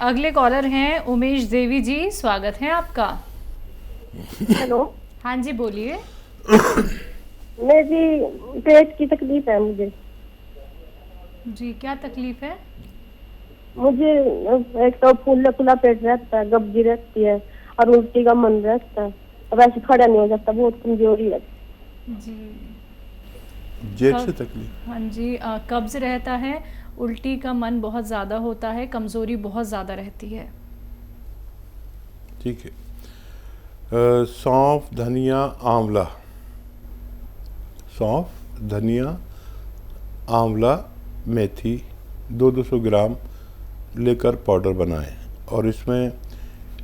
अगले कॉलर हैं उमेश देवी जी, स्वागत है आपका। हेलो। हाँ जी बोलिए। मेरी पेट की तकलीफ है मुझे। जी क्या तकलीफ है? मुझे एक तो फूला फूला पेट रहता है, कब्जी रहती है और उल्टी का मन रहता है। अब ऐसे खड़ा नहीं हो जाता, बहुत कमजोरी है। जी जेब से तकलीफ? हाँ जी, कब्ज रहता है, उल्टी का मन बहुत ज़्यादा होता है, कमज़ोरी बहुत ज़्यादा रहती है। ठीक है। सौंफ, धनिया, आंवला, सौंफ, धनिया, आंवला, मेथी 200 ग्राम लेकर पाउडर बनाएं और इसमें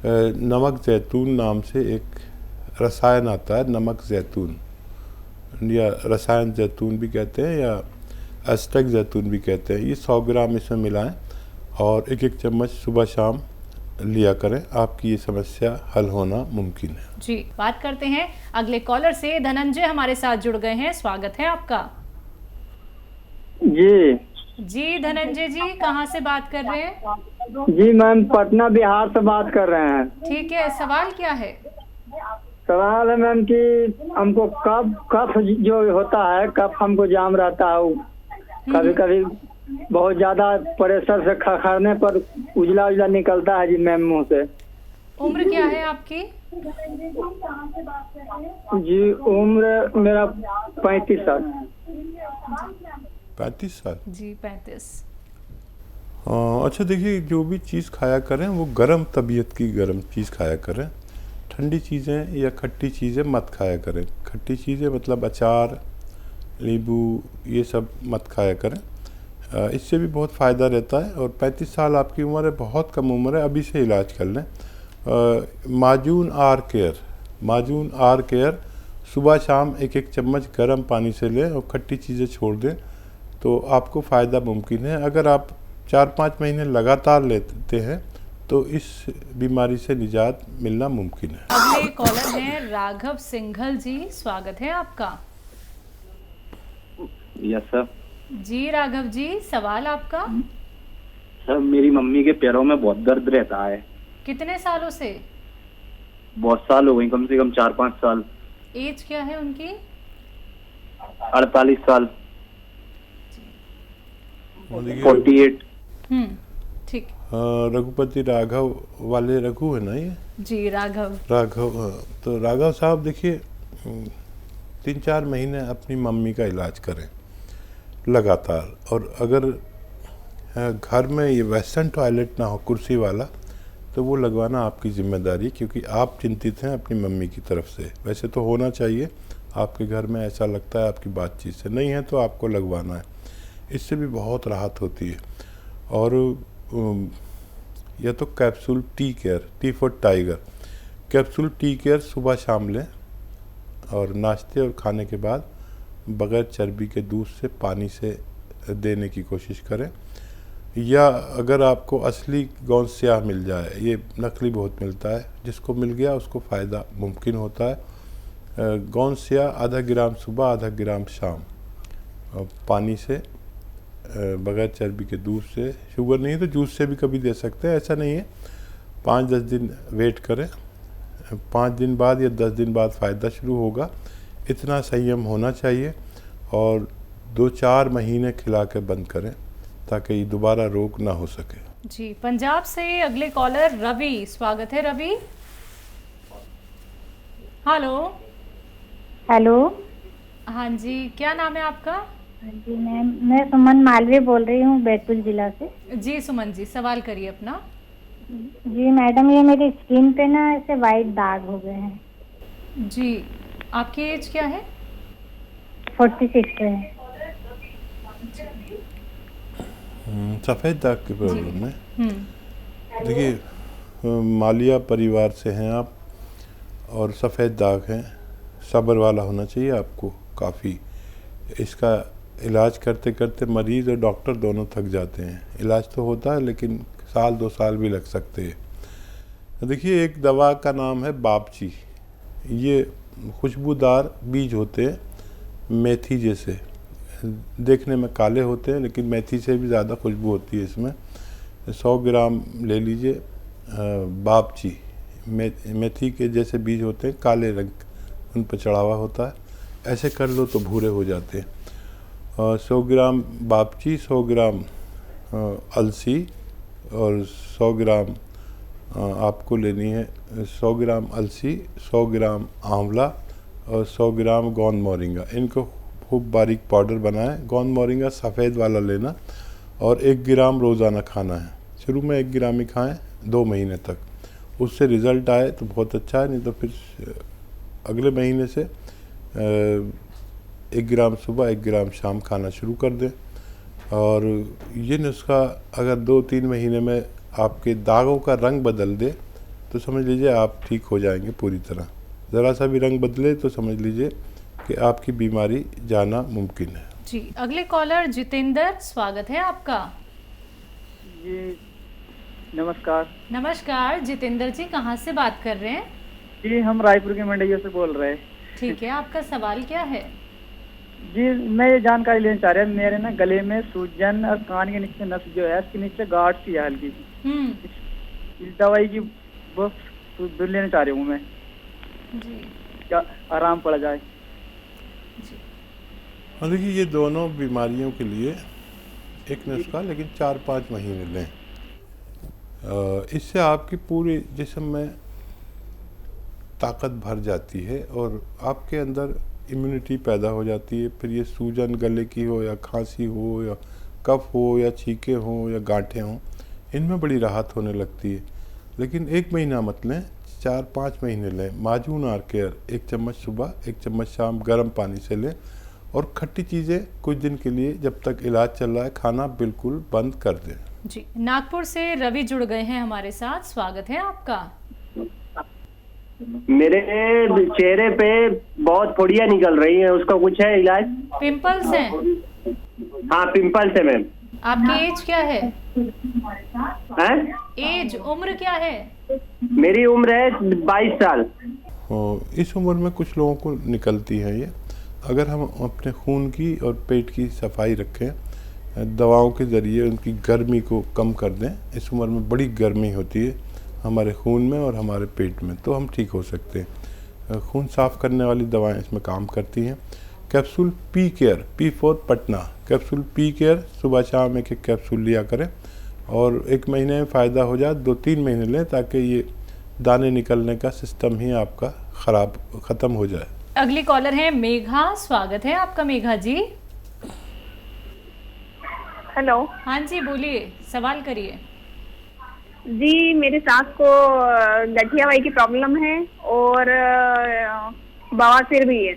नमक जैतून नाम से एक रसायन आता है, नमक जैतून या रसायन जैतून भी कहते हैं या एस्टेक जैतून भी कहते हैं। ये 100 ग्राम इसमें मिलाएं और एक एक चम्मच सुबह शाम लिया करें, आपकी ये समस्या हल होना मुमकिन है। जी बात करते हैं अगले कॉलर से। धनंजय हमारे साथ जुड़ गए हैं, स्वागत है आपका। जी धनंजय जी, कहाँ से बात कर रहे हैं? जी मैम, पटना बिहार से बात कर रहे हैं। ठीक है, सवाल क्या है? सवाल है मैम कि हमको कफ जो होता है, कफ हमको जाम रहता है, कभी कभी बहुत ज्यादा प्रेशर से खखरने पर उजला उजला निकलता है जी मैम मुंह से। उम्र क्या है आपकी? जी उम्र मेरा 35 साल। 35 साल? जी 35। अच्छा देखिए, जो भी चीज़ खाया करें वो गर्म तबीयत की गर्म चीज़ खाया करें। ठंडी चीज़ें या खट्टी चीज़ें मत खाया करें। खट्टी चीज़ें मतलब अचार, नींबू, ये सब मत खाया करें। इससे भी बहुत फ़ायदा रहता है। और 35 साल आपकी उम्र है, बहुत कम उम्र है, अभी से इलाज कर लें। माजून आर केयर सुबह शाम एक एक चम्मच गर्म पानी से लें और खट्टी चीज़ें छोड़ दें तो आपको फ़ायदा मुमकिन है। अगर आप 4-5 महीने लगातार लेते हैं तो इस बीमारी से निजात मिलना मुमकिन है। अगले कॉलर हैं राघव सिंघल जी, स्वागत है आपका। Yes sir. जी राघव जी, सवाल आपका? सर मेरी मम्मी के पैरों में बहुत दर्द रहता है। कितने सालों से? बहुत साल हो गए, कम से कम 4-5 साल। एज क्या है उनकी? 48 साल। 48। ठीक। रघुपति राघव वाले रघु है ना ये? जी राघव। तो राघव साहब देखिए, 3-4 महीने अपनी मम्मी का इलाज करें लगातार। और अगर घर में ये वेस्टर्न टॉयलेट ना हो कुर्सी वाला तो वो लगवाना आपकी जिम्मेदारी, क्योंकि आप चिंतित हैं अपनी मम्मी की तरफ से। वैसे तो होना चाहिए, आपके घर में ऐसा लगता है आपकी बातचीत से, नहीं है तो आपको लगवाना है। इससे भी बहुत राहत होती है। और या तो capsule tea care, T for tiger, capsule tea care सुबह शाम लें और नाश्ते और खाने के बाद बग़ैर चर्बी के दूध से पानी से देने की कोशिश करें। या अगर आपको असली गोंद स्याह मिल जाए, ये नकली बहुत मिलता है, जिसको मिल गया उसको फ़ायदा मुमकिन होता है। गोंद स्याह आधा ग्राम सुबह, आधा ग्राम शाम, पानी से बग़ैर चर्बी के दूध से, शुगर नहीं तो जूस से भी कभी दे सकते हैं, ऐसा नहीं है। 5-10 दिन वेट करें, 5 दिन बाद या 10 दिन बाद फ़ायदा शुरू होगा। इतना संयम होना चाहिए और 2-4 महीने खिला के बंद करें ताकि दोबारा रोग ना हो सके। जी पंजाब से अगले कॉलर रवि, स्वागत है रवि। हेलो। हाँ जी, क्या नाम है आपका? जी मैम, मैं सुमन मालवीय बोल रही हूँ बैतूल जिला से। जी सुमन जी, सवाल करिए अपना। जी मैडम, ये मेरी स्किन पे ना ऐसे वाइट दाग हो गए हैं। जी, आपकी एज क्या है? 46 है। सफ़ेद दाग की प्रॉब्लम है। देखिए, मालिया परिवार से हैं आप और सफ़ेद दाग हैं, सब्र वाला होना चाहिए आपको काफ़ी। इसका इलाज करते करते मरीज़ और डॉक्टर दोनों थक जाते हैं। इलाज तो होता है लेकिन 1-2 साल भी लग सकते हैं। देखिए, एक दवा का नाम है बाबची। ये खुशबूदार बीज होते हैं, मेथी जैसे, देखने में काले होते हैं लेकिन मेथी से भी ज़्यादा खुशबू होती है इसमें। 100 ग्राम ले लीजिए बापची, मेथी के जैसे बीज होते हैं, काले रंग, उन पर चढ़ावा होता है। ऐसे कर लो तो भूरे हो जाते हैं। 100 ग्राम बापची, 100 ग्राम अलसी और 100 ग्राम आपको लेनी है 100 ग्राम अलसी, 100 ग्राम आंवला और 100 ग्राम गोंद मोरिंगा। इनको खूब बारीक पाउडर बनाएं। गोंद मोरिंगा सफ़ेद वाला लेना और 1 ग्राम रोज़ाना खाना है। शुरू में 1 ग्राम ही खाएं 2 महीने तक, उससे रिज़ल्ट आए तो बहुत अच्छा है, नहीं तो फिर अगले महीने से 1 ग्राम सुबह 1 ग्राम शाम खाना शुरू कर दें। और ये नुस्खा अगर 2-3 महीने में आपके दागों का रंग बदल दे तो समझ लीजिए आप ठीक हो जाएंगे पूरी तरह। ज़रा सा भी रंग बदले तो समझ लीजिए कि आपकी बीमारी जाना मुमकिन है। जी, अगले कॉलर जितेंद्र, स्वागत है आपका। जी नमस्कार। नमस्कार जितेंद्र जी, कहाँ से बात कर रहे हैं? जी हम रायपुर के मंडैया से बोल रहे हैं। ठीक है, आपका सवाल क्या है? जी मैं ये जानकारी लेना चाह रहा हूँ, मेरे ना गले में सूजन और कान के नीचे नस जो है उसके नीचे गांठ सी है हल्की सी। इस दवाई की वो लेना चाह रही हूँ मैं, जी क्या आराम पड़ जाए। हाँ देखिए, ये दोनों बीमारियों के लिए एक नुस्खा, लेकिन 4-5 महीने लें। इससे आपकी पूरे जिस्म में ताकत भर जाती है और आपके अंदर इम्यूनिटी पैदा हो जाती है। फिर ये सूजन गले की हो या खांसी हो या कफ हो या छींके हो या गांठें हों, इनमें बड़ी राहत होने लगती है। लेकिन 1 महीना मत लें, 4-5 महीने लें। माजून आर केयर 1 चम्मच सुबह 1 चम्मच शाम गर्म पानी से लें। और खट्टी चीज़ें कुछ दिन के लिए, जब तक इलाज चल रहा है, खाना बिल्कुल बंद कर दें। जी, नागपुर से रवि जुड़ गए हैं हमारे साथ, स्वागत है आपका। मेरे चेहरे पे बहुत फोड़ियाँ निकल रही हैं, उसका कुछ है इलाज? पिंपल्स हैं? हाँ पिंपल्स है मैम। आपकी एज क्या है? एज, उम्र क्या है? मेरी उम्र है 22 साल। इस उम्र में कुछ लोगों को निकलती है ये। अगर हम अपने खून की और पेट की सफाई रखें, दवाओं के ज़रिए उनकी गर्मी को कम कर दें। इस उम्र में बड़ी गर्मी होती है हमारे खून में और हमारे पेट में, तो हम ठीक हो सकते हैं। खून साफ़ करने वाली दवाएं इसमें काम करती हैं। Capsule P care, P4 Patna, capsule P care सुबह शाम 1-1 कैप्सूल लिया करें और 1 महीने में फ़ायदा हो जाए 2-3 महीने लें, ताकि ये दाने निकलने का सिस्टम ही आपका ख़त्म हो जाए। अगली कॉलर है मेघा, स्वागत है आपका मेघा जी। हेलो। हाँ जी बोलिए, सवाल करिए। जी मेरी सास को गठिया वाई की प्रॉब्लम है और बवासीर भी है,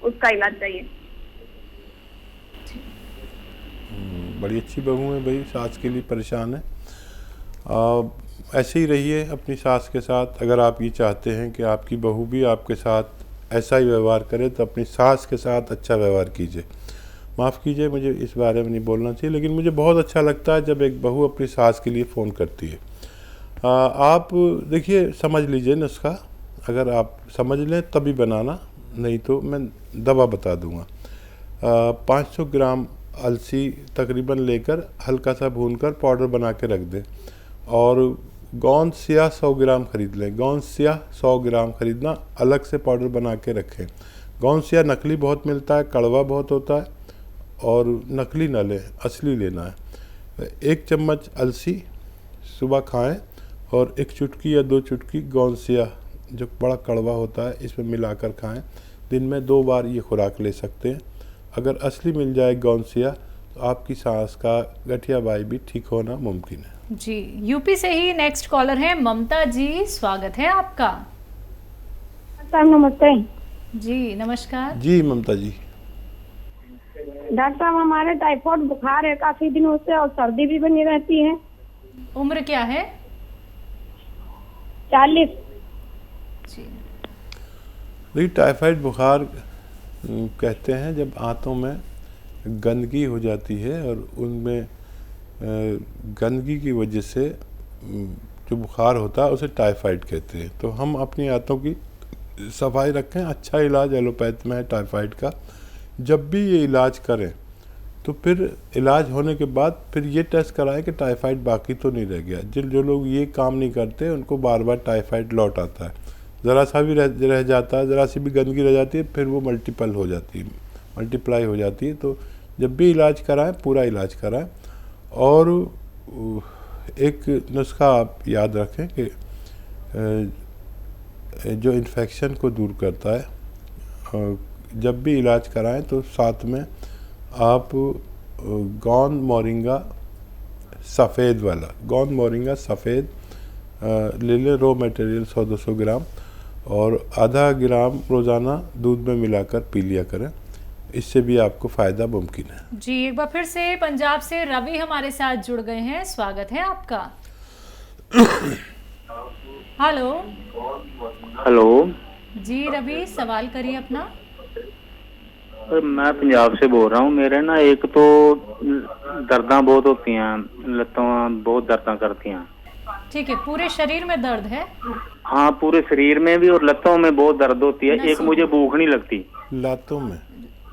उसका इलाज चाहिए। बड़ी अच्छी बहू है भाई, सास के लिए परेशान है। ऐसे ही रहिए अपनी सास के साथ। अगर आप ये चाहते हैं कि आपकी बहू भी आपके साथ ऐसा ही व्यवहार करे, तो अपनी सास के साथ अच्छा व्यवहार कीजिए। माफ़ कीजिए, मुझे इस बारे में नहीं बोलना चाहिए, लेकिन मुझे बहुत अच्छा लगता है जब एक बहू अपनी सास के लिए फ़ोन करती है। आप देखिए, समझ लीजिए नुस्खा, अगर आप समझ लें तभी बनाना, नहीं तो मैं दवा बता दूंगा। 500 ग्राम अलसी तकरीबन लेकर हल्का सा भूनकर पाउडर बना के रख दें। और गोंद स्याह 100 ग्राम खरीद लें। गोंद स्याह 100 ग्राम खरीदना, अलग से पाउडर बना के रखें। गोंद स्याह नकली बहुत मिलता है, कड़वा बहुत होता है, और नकली ना लें, असली लेना है। 1 चम्मच अलसी सुबह खाएं और 1 चुटकी या 2 चुटकी गोंद स्याह, जो बड़ा कड़वा होता है, इसमें मिलाकर खाएं। दिन में 2 बार ये खुराक ले सकते हैं। अगर असली मिल जाए गोंद स्याह, तो आपकी सांस का गठिया बाई भी ठीक होना मुमकिन है। जी, यूपी से ही नेक्स्ट कॉलर है ममता जी, स्वागत है आपका। नमस्ते जी। नमस्कार जी ममता जी। डॉक्टर साहब, हमारे टाइफाइड बुखार है काफी दिनों से और सर्दी भी बनी रहती है। उम्र क्या है? 40। जी। देखिए, टाइफाइड बुखार कहते हैं जब आंतों में गंदगी हो जाती है और उनमें गंदगी की वजह से जो बुखार होता है उसे टाइफाइड कहते हैं। तो हम अपनी आंतों की सफाई रखें। अच्छा इलाज एलोपैथ में है टाइफाइड का। जब भी ये इलाज करें तो फिर इलाज होने के बाद फिर ये टेस्ट कराएं कि टाइफाइड बाकी तो नहीं रह गया। जो लोग ये काम नहीं करते उनको बार बार टाइफाइड लौट आता है, ज़रा सा भी रह जाता है, ज़रा सी भी गंदगी रह जाती है, फिर वो मल्टीप्लाई हो जाती है। तो जब भी इलाज कराएं पूरा इलाज कराएं। और एक नुस्खा आप याद रखें कि जो इन्फेक्शन को दूर करता है, जब भी इलाज कराएं तो साथ में आप गोंद मोरिंगा सफ़ेद ले लें, रॉ मटेरियल 100-200 ग्राम, और आधा ग्राम रोज़ाना दूध में मिलाकर पी लिया करें, इससे भी आपको फ़ायदा मुमकिन है। जी, एक बार फिर से पंजाब से रवि हमारे साथ जुड़ गए हैं, स्वागत है आपका। हेलो जी रवि, सवाल करिए अपना। मैं पंजाब से बोल रहा हूँ। मेरे ना एक तो दर्दां बहुत होती हैं, लत्तों बहुत दर्दां करती हैं। ठीक है, पूरे शरीर में दर्द है? हाँ, पूरे शरीर में भी और लत्तों में बहुत दर्द होती है। एक मुझे भूख नहीं लगती लातों में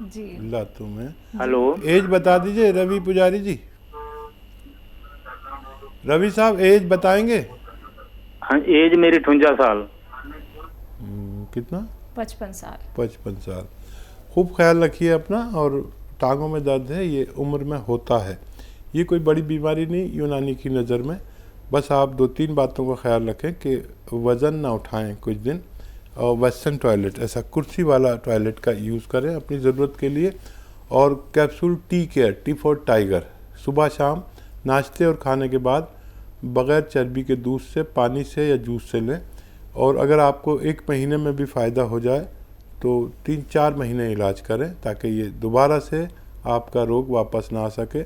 जी। लातों में। हेलो, एज बता दीजिए रवि पुजारी जी। रवि साहब एज बताएंगे? हाँ, एज मेरी 58 साल। कितना? 55 साल। 55 साल। खूब ख्याल रखिए अपना। और टांगों में दर्द है, ये उम्र में होता है, ये कोई बड़ी बीमारी नहीं यूनानी की नज़र में। बस आप 2-3 बातों का ख्याल रखें कि वज़न ना उठाएं कुछ दिन, और वेस्टर्न टॉयलेट, ऐसा कुर्सी वाला टॉयलेट का यूज़ करें अपनी ज़रूरत के लिए। और कैप्सूल टी फॉर टाइगर सुबह शाम नाश्ते और खाने के बाद बग़ैर चर्बी के दूध से, पानी से या जूस से लें। और अगर आपको 1 महीने में भी फ़ायदा हो जाए तो 3-4 महीने इलाज करें, ताकि ये दोबारा से आपका रोग वापस ना आ सके।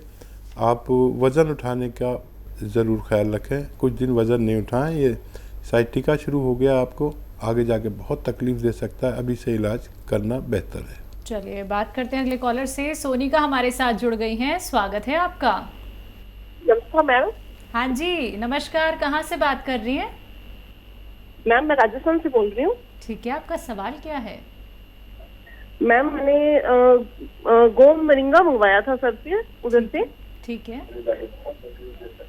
आप वज़न उठाने का ज़रूर ख्याल रखें, कुछ दिन वज़न नहीं उठाएं, ये साइटिका शुरू हो गया, आपको आगे जाके बहुत तकलीफ़ दे सकता है, अभी से इलाज करना बेहतर है। चलिए बात करते हैं अगले कॉलर से। सोनिका हमारे साथ जुड़ गई हैं, स्वागत है आपका। नमस्कार मैम। हाँ जी नमस्कार, कहाँ से बात कर रही हैं? मैम मैं राजस्थान से बोल रही हूँ। ठीक है, आपका सवाल क्या है? मैम मैंने गोंद मोरिंगा मंगवाया था सर से, उधर से। ठीक है।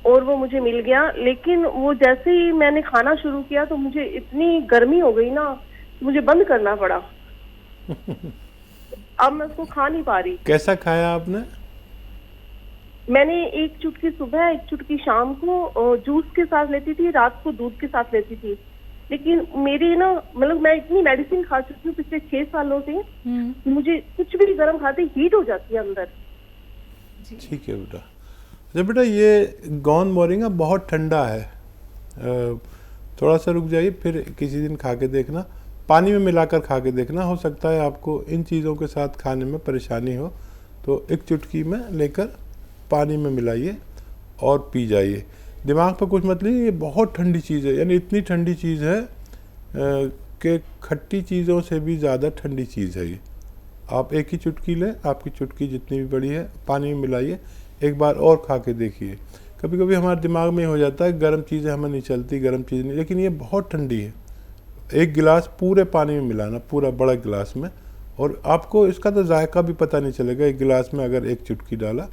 और वो मुझे मिल गया, लेकिन वो जैसे ही मैंने खाना शुरू किया तो मुझे इतनी गर्मी हो गई ना, मुझे बंद करना पड़ा। अब मैं उसको खा नहीं पा रही। कैसा खाया आपने? मैंने 1 चुटकी सुबह 1 चुटकी शाम को जूस के साथ लेती थी, रात को दूध के साथ लेती थी। लेकिन मेरी ना मतलब मैं इतनी मेडिसिन खा चुकी हूँ पिछले 6 सालों से, मुझे कुछ भी गर्म खाते हीट हो जाती है अंदर। ठीक है बेटा। अच्छा बेटा, ये गोंद मोरिंगा बहुत ठंडा है, थोड़ा सा रुक जाइए, फिर किसी दिन खा के देखना, पानी में मिलाकर खा के देखना। हो सकता है आपको इन चीज़ों के साथ खाने में परेशानी हो, तो 1 चुटकी में लेकर पानी में मिलाइए और पी जाइए। दिमाग पर कुछ मत लीजिए, ये बहुत ठंडी चीज़ है, यानी इतनी ठंडी चीज़ है कि खट्टी चीज़ों से भी ज़्यादा ठंडी चीज़ है ये। आप 1 ही चुटकी लें, आपकी चुटकी जितनी भी बड़ी है, पानी में मिलाइए, एक बार और खा के देखिए। कभी कभी हमारे दिमाग में हो जाता है गर्म चीज़ें हमें नहीं चलती, गर्म चीज़ नहीं, लेकिन ये बहुत ठंडी है। 1 गिलास पूरे पानी में मिलाना, पूरा बड़ा गिलास में, और आपको इसका तो जायका भी पता नहीं चलेगा। 1 गिलास में अगर 1 चुटकी डाला,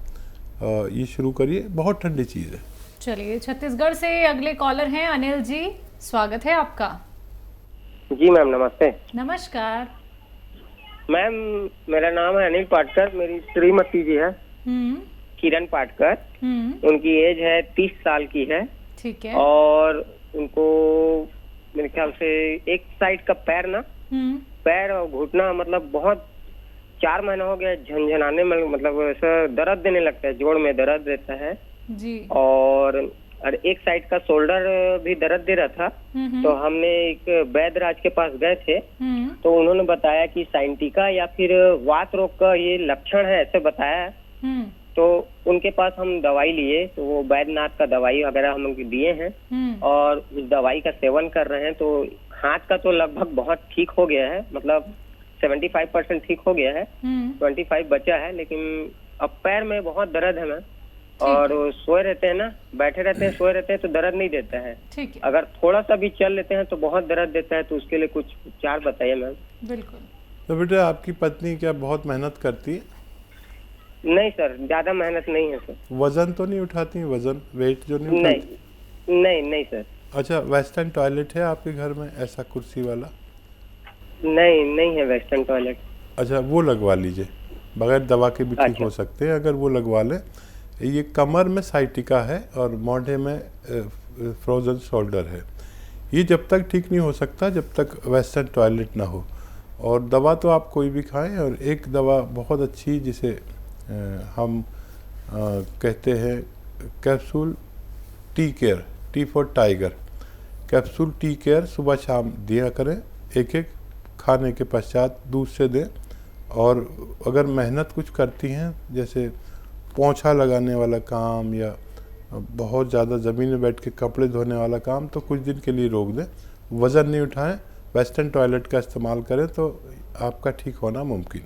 ये शुरू करिए, बहुत ठंडी चीज़ है। चलिए छत्तीसगढ़ से अगले कॉलर हैं अनिल जी, स्वागत है आपका। जी मैम नमस्ते। नमस्कार मैम, मेरा नाम है अनिल पाटकर, मेरी श्रीमती जी है किरण पाटकर। उनकी एज है 30 साल की है। ठीक है। और उनको मेरे ख्याल से एक साइड का पैर ना, पैर और घुटना मतलब बहुत 4 महीना हो गया झनझनाने में, मतलब ऐसा दर्द देने लगता है, जोड़ में दर्द रहता है जी। और एक साइड का शोल्डर भी दर्द दे रहा था। तो हमने एक वैद्यराज के पास गए थे, तो उन्होंने बताया कि साइंटिका या फिर वात रोग का ये लक्षण है, ऐसे बताया। तो उनके पास हम दवाई लिए, तो वो वैद्यनाथ का दवाई वगैरह हम दिए हैं और उस दवाई का सेवन कर रहे हैं। तो हाथ का तो लगभग बहुत ठीक हो गया है, मतलब 75% ठीक हो गया है, 25 बचा है। लेकिन अब पैर में बहुत दर्द है मैम, और सोए रहते हैं ना, बैठे रहते हैं, सोए रहते हैं तो दर्द नहीं देता है। ठीक है। अगर थोड़ा सा भी चल लेते हैं तो बहुत दर्द देता है, तो उसके लिए कुछ उपचार बताइए मैम। बिल्कुल। तो बेटा, आपकी पत्नी क्या बहुत मेहनत करती है? नहीं सर, ज्यादा मेहनत नहीं है सर। वजन तो नहीं उठाती, वजन वेट जो नहीं नहीं उठाती? नहीं सर। अच्छा, वेस्टर्न टॉयलेट है आपके घर में ऐसा कुर्सी वाला? नहीं है वेस्टर्न टॉयलेट। अच्छा, वो लगवा लीजिए, बगैर दवा के भी ठीक हो सकते हैं अगर वो लगवा लें। ये कमर में साइटिका है और मोढ़े में फ्रोजन शोल्डर है। ये जब तक ठीक नहीं हो सकता जब तक वेस्टर्न टॉयलेट ना हो। और दवा तो आप कोई भी खाएं, और एक दवा बहुत अच्छी जिसे हम कहते हैं capsule tea care, T for tiger, capsule tea care सुबह शाम दिया करें, एक एक खाने के पश्चात दूध से दें। और अगर मेहनत कुछ करती हैं, जैसे पोंछा लगाने वाला काम या बहुत ज़्यादा ज़मीन में बैठ के कपड़े धोने वाला काम, तो कुछ दिन के लिए रोक दें, वज़न नहीं उठाएं, वेस्टर्न टॉयलेट का इस्तेमाल करें, तो आपका ठीक होना मुमकिन है।